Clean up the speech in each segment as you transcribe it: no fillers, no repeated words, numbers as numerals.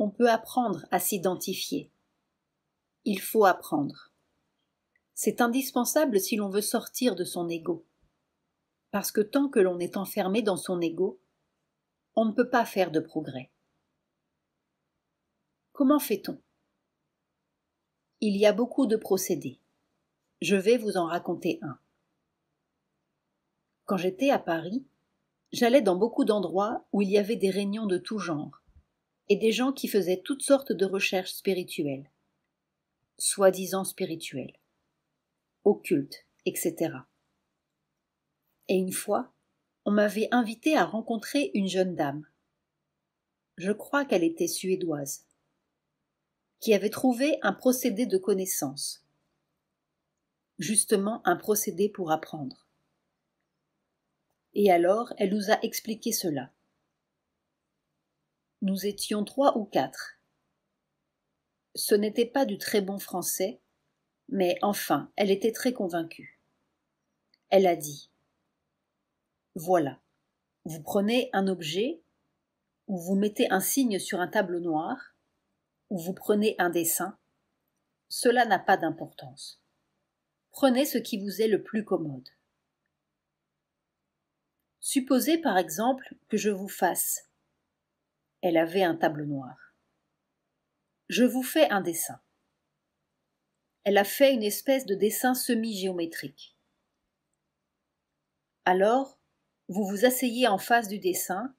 On peut apprendre à s'identifier. Il faut apprendre. C'est indispensable si l'on veut sortir de son ego. Parce que tant que l'on est enfermé dans son ego, on ne peut pas faire de progrès. Comment fait-on? Il y a beaucoup de procédés. Je vais vous en raconter un. Quand j'étais à Paris, j'allais dans beaucoup d'endroits où il y avait des réunions de tout genre, et des gens qui faisaient toutes sortes de recherches spirituelles, soi-disant spirituelles, occultes, etc. Et une fois, on m'avait invité à rencontrer une jeune dame. Je crois qu'elle était suédoise, qui avait trouvé un procédé de connaissance. Justement un procédé pour apprendre. Et alors, elle nous a expliqué cela. Nous étions 3 ou 4. Ce n'était pas du très bon français, mais enfin, elle était très convaincue. Elle a dit « Voilà, vous prenez un objet, ou vous mettez un signe sur un tableau noir, ou vous prenez un dessin, cela n'a pas d'importance. Prenez ce qui vous est le plus commode. Supposez par exemple que je vous fasse. » Elle avait un tableau noir. « Je vous fais un dessin. » Elle a fait une espèce de dessin semi-géométrique. Alors, vous vous asseyez en face du dessin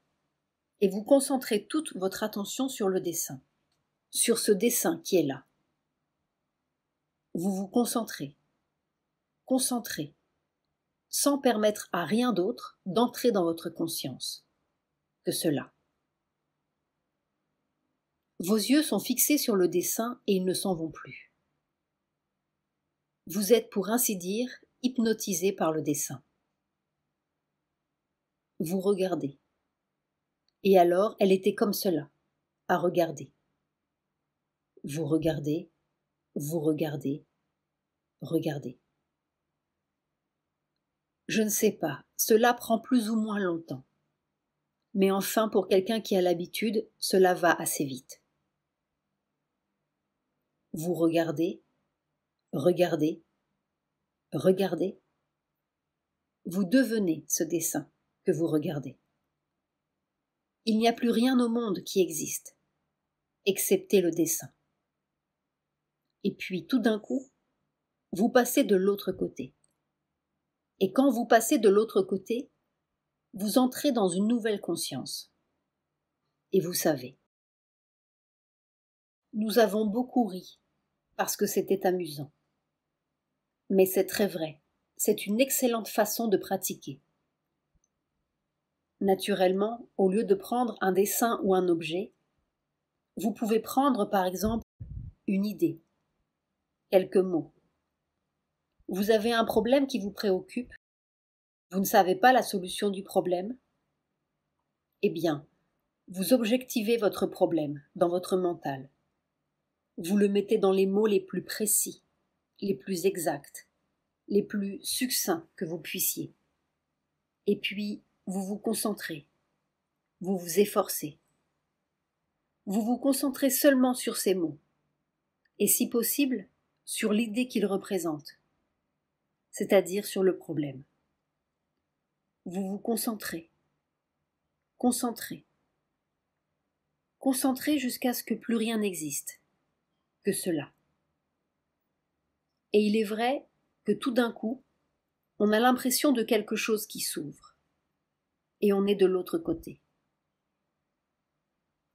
et vous concentrez toute votre attention sur le dessin, sur ce dessin qui est là. Vous vous concentrez, sans permettre à rien d'autre d'entrer dans votre conscience que cela. Vos yeux sont fixés sur le dessin et ils ne s'en vont plus. Vous êtes, pour ainsi dire, hypnotisé par le dessin. Vous regardez. Et alors, elle était comme cela, à regarder. Vous regardez, regardez. Je ne sais pas, cela prend plus ou moins longtemps. Mais enfin, pour quelqu'un qui a l'habitude, cela va assez vite. Vous regardez. Vous devenez ce dessin que vous regardez. Il n'y a plus rien au monde qui existe, excepté le dessin. Et puis, tout d'un coup, vous passez de l'autre côté. Et quand vous passez de l'autre côté, vous entrez dans une nouvelle conscience. Et vous savez. Nous avons beaucoup ri, parce que c'était amusant. Mais c'est très vrai, c'est une excellente façon de pratiquer. Naturellement, au lieu de prendre un dessin ou un objet, vous pouvez prendre par exemple une idée, quelques mots. Vous avez un problème qui vous préoccupe, vous ne savez pas la solution du problème? Eh bien, vous objectivez votre problème dans votre mental. Vous le mettez dans les mots les plus précis, les plus exacts, les plus succincts que vous puissiez. Et puis, vous vous concentrez, vous vous efforcez. Vous vous concentrez seulement sur ces mots, et si possible, sur l'idée qu'ils représentent, c'est-à-dire sur le problème. Vous vous concentrez jusqu'à ce que plus rien n'existe, que cela. Et il est vrai que tout d'un coup, on a l'impression de quelque chose qui s'ouvre, et on est de l'autre côté.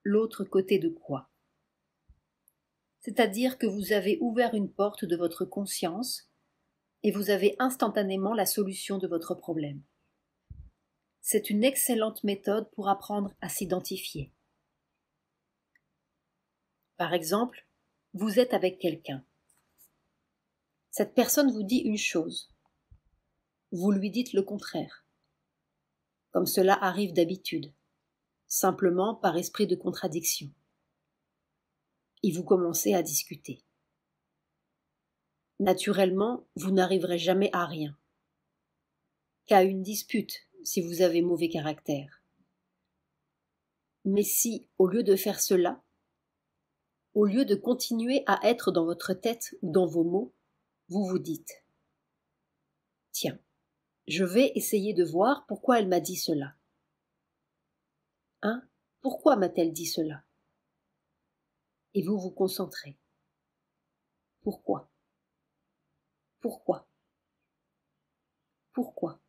L'autre côté de quoi? C'est-à-dire que vous avez ouvert une porte de votre conscience et vous avez instantanément la solution de votre problème. C'est une excellente méthode pour apprendre à s'identifier. Par exemple, vous êtes avec quelqu'un. Cette personne vous dit une chose. Vous lui dites le contraire. Comme cela arrive d'habitude, simplement par esprit de contradiction. Et vous commencez à discuter. Naturellement, vous n'arriverez jamais à rien. Qu'à une dispute, si vous avez mauvais caractère. Mais si, au lieu de faire cela, Au lieu de continuer à être dans votre tête ou dans vos mots, vous vous dites « Tiens, je vais essayer de voir pourquoi elle m'a dit cela. » Hein? Pourquoi m'a-t-elle dit cela? Et vous vous concentrez. Pourquoi? Pourquoi? Pourquoi?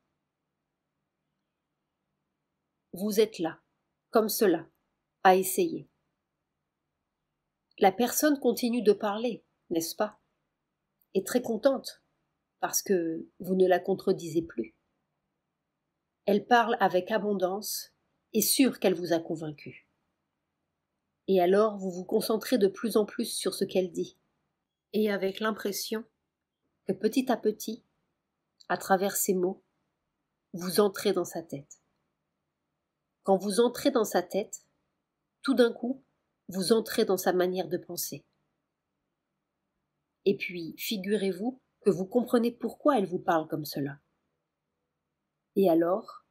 Vous êtes là, comme cela, à essayer. La personne continue de parler, n'est-ce pas? Et très contente, parce que vous ne la contredisez plus. Elle parle avec abondance et sûre qu'elle vous a convaincu. Et alors vous vous concentrez de plus en plus sur ce qu'elle dit, et avec l'impression que petit à petit, à travers ces mots, vous entrez dans sa tête. Quand vous entrez dans sa tête, tout d'un coup, vous entrez dans sa manière de penser. Et puis, figurez-vous que vous comprenez pourquoi elle vous parle comme cela. Et alors,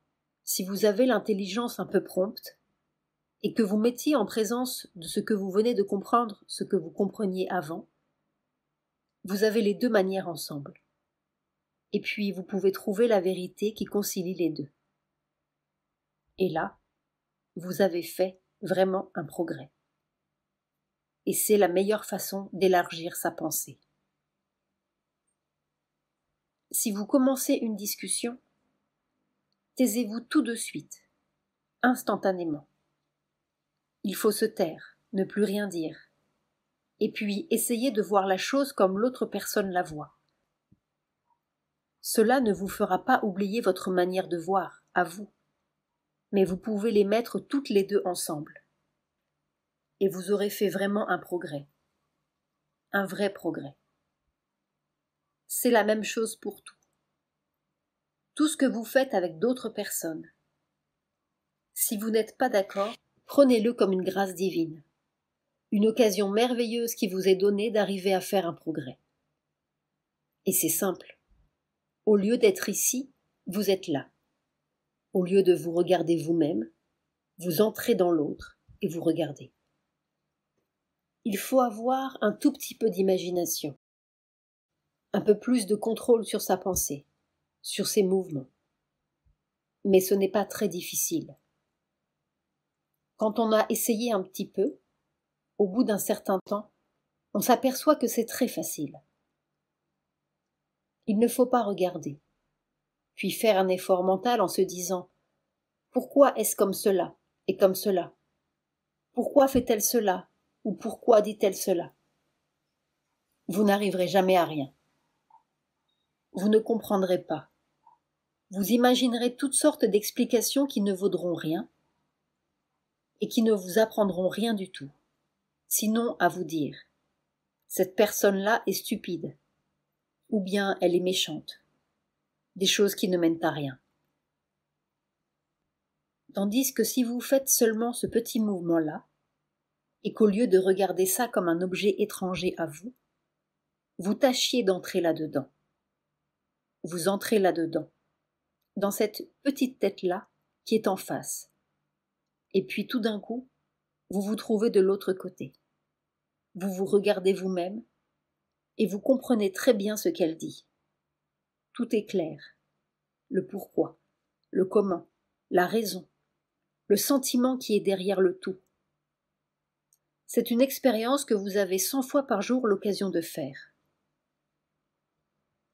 si vous avez l'intelligence un peu prompte, et que vous mettiez en présence de ce que vous venez de comprendre, ce que vous compreniez avant, vous avez les deux manières ensemble. Et puis, vous pouvez trouver la vérité qui concilie les deux. Et là, vous avez fait vraiment un progrès. Et c'est la meilleure façon d'élargir sa pensée. Si vous commencez une discussion, taisez-vous tout de suite, instantanément. Il faut se taire, ne plus rien dire, et puis essayez de voir la chose comme l'autre personne la voit. Cela ne vous fera pas oublier votre manière de voir, à vous, mais vous pouvez les mettre toutes les deux ensemble. Et vous aurez fait vraiment un progrès. Un vrai progrès. C'est la même chose pour tout. Tout ce que vous faites avec d'autres personnes. Si vous n'êtes pas d'accord, prenez-le comme une grâce divine. Une occasion merveilleuse qui vous est donnée d'arriver à faire un progrès. Et c'est simple. Au lieu d'être ici, vous êtes là. Au lieu de vous regarder vous-même, vous entrez dans l'autre et vous regardez. Il faut avoir un tout petit peu d'imagination, un peu plus de contrôle sur sa pensée, sur ses mouvements. Mais ce n'est pas très difficile. Quand on a essayé un petit peu, au bout d'un certain temps, on s'aperçoit que c'est très facile. Il ne faut pas regarder, puis faire un effort mental en se disant « Pourquoi est-ce comme cela et comme cela? Pourquoi fait-elle cela ou pourquoi dit-elle cela ?» Vous n'arriverez jamais à rien. Vous ne comprendrez pas. Vous imaginerez toutes sortes d'explications qui ne vaudront rien et qui ne vous apprendront rien du tout, sinon à vous dire « Cette personne-là est stupide » ou bien « Elle est méchante », des choses qui ne mènent à rien. Tandis que si vous faites seulement ce petit mouvement-là, et qu'au lieu de regarder ça comme un objet étranger à vous, vous tâchiez d'entrer là-dedans. Vous entrez là-dedans, dans cette petite tête-là qui est en face. Et puis tout d'un coup, vous vous trouvez de l'autre côté. Vous vous regardez vous-même et vous comprenez très bien ce qu'elle dit. Tout est clair. Le pourquoi, le comment, la raison, le sentiment qui est derrière le tout. C'est une expérience que vous avez 100 fois par jour l'occasion de faire.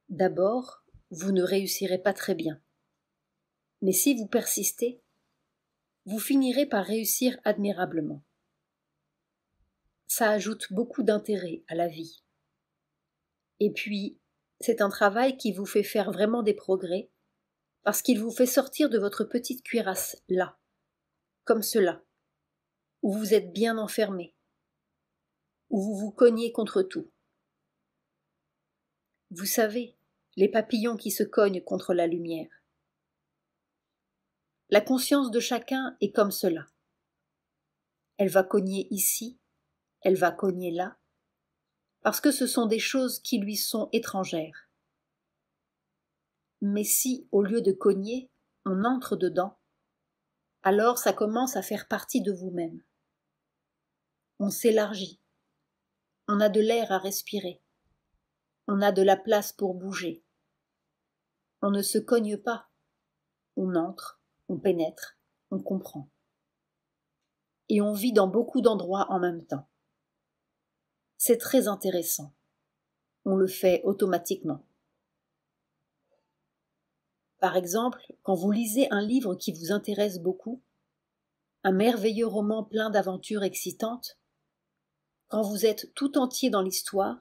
D'abord, vous ne réussirez pas très bien. Mais si vous persistez, vous finirez par réussir admirablement. Ça ajoute beaucoup d'intérêt à la vie. Et puis, c'est un travail qui vous fait faire vraiment des progrès, parce qu'il vous fait sortir de votre petite cuirasse là, comme cela, où vous êtes bien enfermé, où vous vous cognez contre tout. Vous savez, les papillons qui se cognent contre la lumière. La conscience de chacun est comme cela. Elle va cogner ici, elle va cogner là, parce que ce sont des choses qui lui sont étrangères. Mais si, au lieu de cogner, on entre dedans, alors ça commence à faire partie de vous-même. On s'élargit, On a de l'air à respirer. On a de la place pour bouger. On ne se cogne pas. On entre, on pénètre, on comprend. Et on vit dans beaucoup d'endroits en même temps. C'est très intéressant. On le fait automatiquement. Par exemple, quand vous lisez un livre qui vous intéresse beaucoup, un merveilleux roman plein d'aventures excitantes, quand vous êtes tout entier dans l'histoire,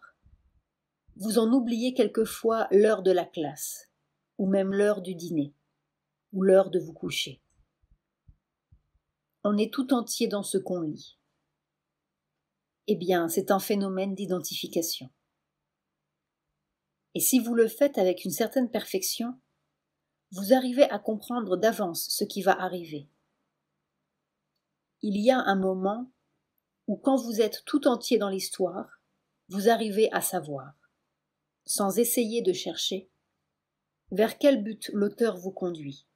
vous en oubliez quelquefois l'heure de la classe, ou même l'heure du dîner, ou l'heure de vous coucher. On est tout entier dans ce qu'on lit. Eh bien, c'est un phénomène d'identification. Et si vous le faites avec une certaine perfection, vous arrivez à comprendre d'avance ce qui va arriver. Il y a un moment où quand vous êtes tout entier dans l'histoire, vous arrivez à savoir, sans essayer de chercher, vers quel but l'auteur vous conduit,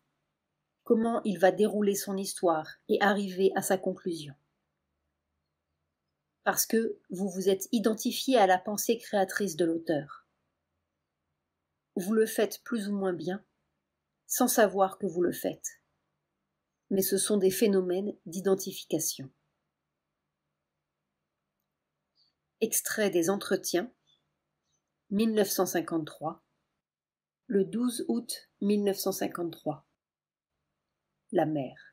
comment il va dérouler son histoire et arriver à sa conclusion. Parce que vous vous êtes identifié à la pensée créatrice de l'auteur. Vous le faites plus ou moins bien, sans savoir que vous le faites. Mais ce sont des phénomènes d'identification. Extrait des Entretiens, 1953, le 12 août 1953. La mer.